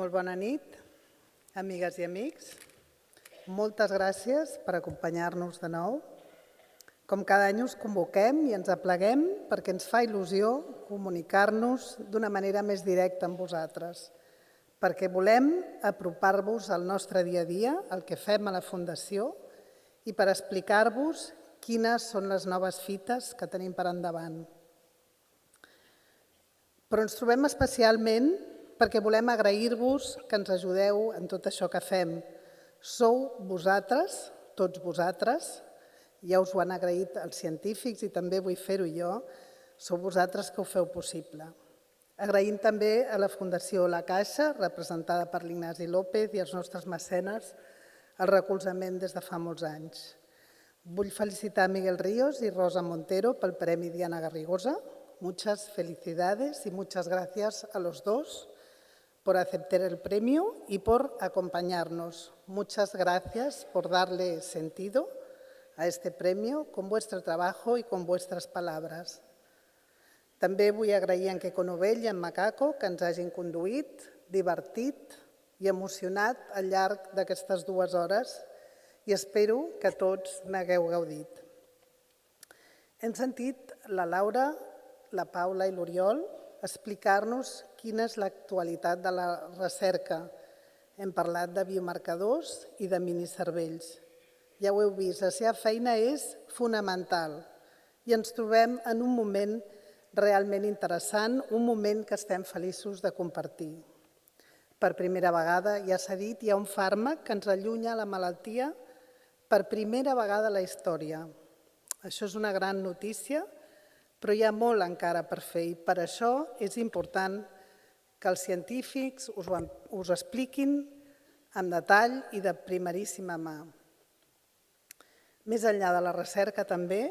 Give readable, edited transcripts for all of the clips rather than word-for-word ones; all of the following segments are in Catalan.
Molt bona nit, amigues i amics. Moltes gràcies per acompanyar-nos de nou. Com cada any us convoquem i ens apleguem perquè ens fa il·lusió comunicar-nos d'una manera més directa amb vosaltres, perquè volem apropar-vos al nostre dia a dia, el que fem a la Fundació, i per explicar-vos quines són les noves fites que tenim per endavant. Però ens trobem especialment perquè volem agrair-vos que ens ajudeu en tot això que fem. Sou vosaltres, tots vosaltres, ja us ho han agraït els científics i també vull fer-ho jo, sou vosaltres que ho feu possible. Agraïm també a la Fundació La Caixa, representada per l'Ignasi López i els nostres mecenes, el recolzament des de fa molts anys. Vull felicitar Miguel Ríos y Rosa Montero pel Premi Diana Garrigosa. Muchas felicidades y muchas gracias a los dos por aceptar el premio y por acompañarnos. Muchas gracias por darle sentido a este premio con vuestro trabajo y con vuestras palabras. També vull agrair a en Quico Novell i en Macaco que ens hagin conduït, divertit i emocionat al llarg d'aquestes 2 hores i espero que tots n'hagueu gaudit. Hem sentit la Laura, la Paula i l'Oriol explicar-nos quina és l'actualitat de la recerca. Hem parlat de biomarcadors i de minicervells. Ja ho heu vist, la seva feina és fonamental i ens trobem en un moment realment interessant, un moment que estem feliços de compartir. Per primera vegada, ja s'ha dit, hi ha un fàrmac que ens allunya la malaltia per primera vegada a la història. Això és una gran notícia, però hi ha molt encara per fer i per això és important que els científics us ho expliquin en detall i de primeríssima mà. Més enllà de la recerca també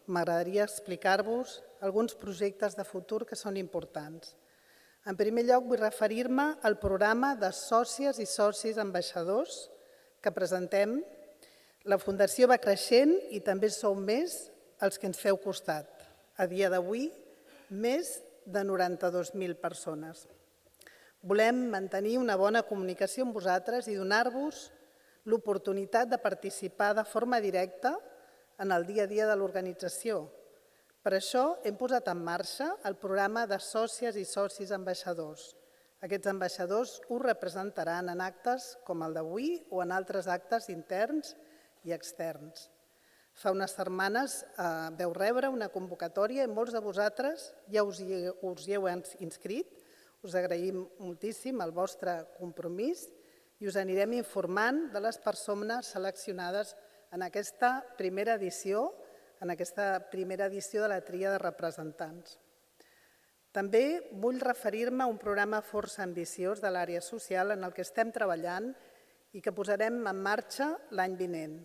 m'agradaria explicar-vos alguns projectes de futur que són importants. En primer lloc vull referir-me al programa de sòcies i socis ambaixadors que presentem. La Fundació va creixent i també sou més els que ens feu costat. A dia d'avui, més de 92.000 persones. Volem mantenir una bona comunicació amb vosaltres i donar-vos l'oportunitat de participar de forma directa en el dia a dia de l'organització. Per això hem posat en marxa el programa de sòcies i socis ambaixadors. Aquests ambaixadors us representaran en actes com el d'avui o en altres actes interns i externs. Fa unes setmanes vau rebre una convocatòria i molts de vosaltres ja us hi heu inscrit. Us agraïm moltíssim el vostre compromís i us anirem informant de les persones seleccionades en aquesta primera edició de la tria de representants. També vull referir-me a un programa força ambiciós de l'àrea social en el que estem treballant i que posarem en marxa l'any vinent.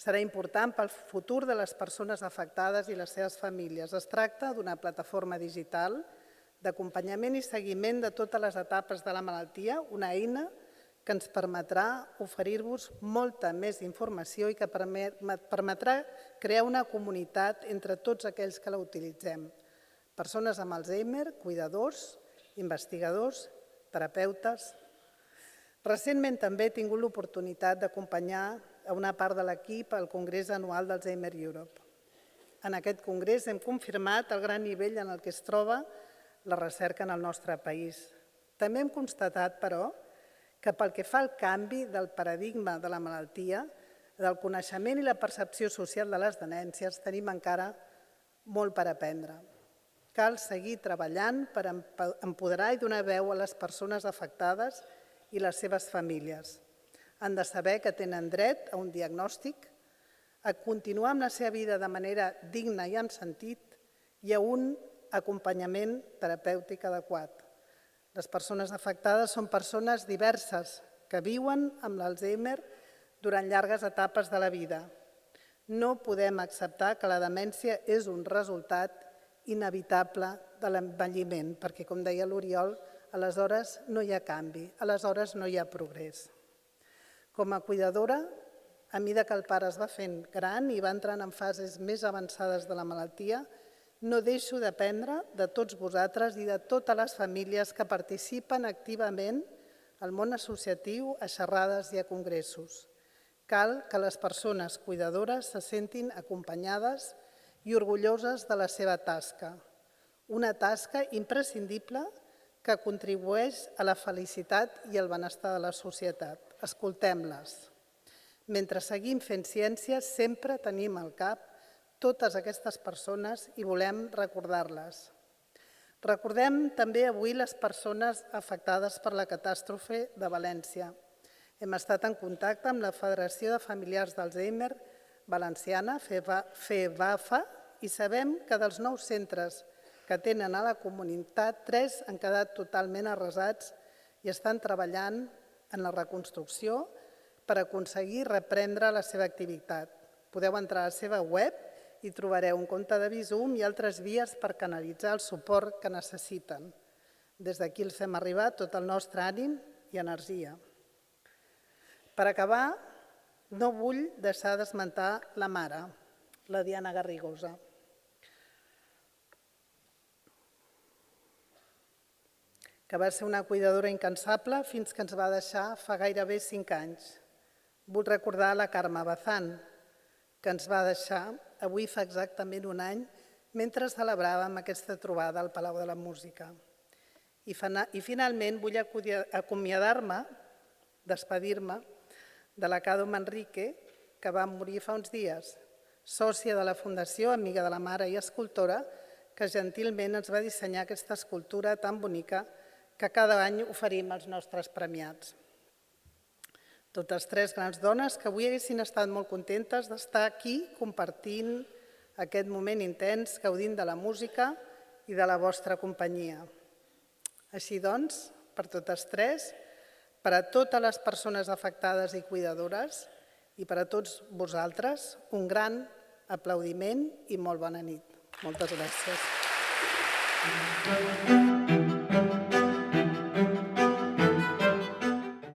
Serà important pel futur de les persones afectades i les seves famílies. Es tracta d'una plataforma digital d'acompanyament i seguiment de totes les etapes de la malaltia, una eina que ens permetrà oferir-vos molta més informació i que permetrà crear una comunitat entre tots aquells que la utilitzem. Persones amb Alzheimer, cuidadors, investigadors, terapeutes. Recentment també he tingut l'oportunitat d'acompanyar a una part de l'equip al Congrés Anual d'Alzheimer Europe. En aquest congrés hem confirmat el gran nivell en el que es troba la recerca en el nostre país. També hem constatat, però, que pel que fa al canvi del paradigma de la malaltia, del coneixement i la percepció social de les demències, tenim encara molt per aprendre. Cal seguir treballant per empoderar i donar veu a les persones afectades i les seves famílies. Han de saber que tenen dret a un diagnòstic, a continuar amb la seva vida de manera digna i amb sentit i a un acompanyament terapèutic adequat. Les persones afectades són persones diverses que viuen amb l'Alzheimer durant llargues etapes de la vida. No podem acceptar que la demència és un resultat inevitable de l'envelliment, perquè, com deia l'Oriol, aleshores no hi ha canvi, aleshores no hi ha progrés. Com a cuidadora, a mesura que el pare es va fent gran i va entrant en fases més avançades de la malaltia, no deixo d'aprendre de tots vosaltres i de totes les famílies que participen activament al món associatiu, a xerrades i a congressos. Cal que les persones cuidadores se sentin acompanyades i orgulloses de la seva tasca. Una tasca imprescindible que contribueix a la felicitat i al benestar de la societat. Escoltem-les. Mentre seguim fent ciència, sempre tenim al cap totes aquestes persones i volem recordar-les. Recordem també avui les persones afectades per la catàstrofe de València. Hem estat en contacte amb la Federació de Familiars d'Alzheimer Valenciana, FEVAFA, i sabem que dels 9 centres que tenen a la comunitat, 3 han quedat totalment arrasats i estan treballant en la reconstrucció per aconseguir reprendre la seva activitat. Podeu entrar a la seva web i trobareu un compte de Bizum i altres vies per canalitzar el suport que necessiten. Des d'aquí els fem arribar tot el nostre ànim i energia. Per acabar, no vull deixar d'esmentar la mare, la Diana Garrigosa. Que va ser una cuidadora incansable fins que ens va deixar fa gairebé 5 anys. Vull recordar la Carme Bazán, que ens va deixar avui fa exactament 1 any mentre celebràvem aquesta trobada al Palau de la Música. I finalment vull acomiadar-me, despedir-me, de la Cado Manrique, que va morir fa uns dies, sòcia de la Fundació, amiga de la mare i escultora, que gentilment ens va dissenyar aquesta escultura tan bonica que cada any oferim als nostres premiats. Totes 3 grans dones que avui haguessin estat molt contentes d'estar aquí compartint aquest moment intens, gaudint de la música i de la vostra companyia. Així doncs, per totes 3, per a totes les persones afectades i cuidadores i per a tots vosaltres, un gran aplaudiment i molt bona nit. Moltes gràcies.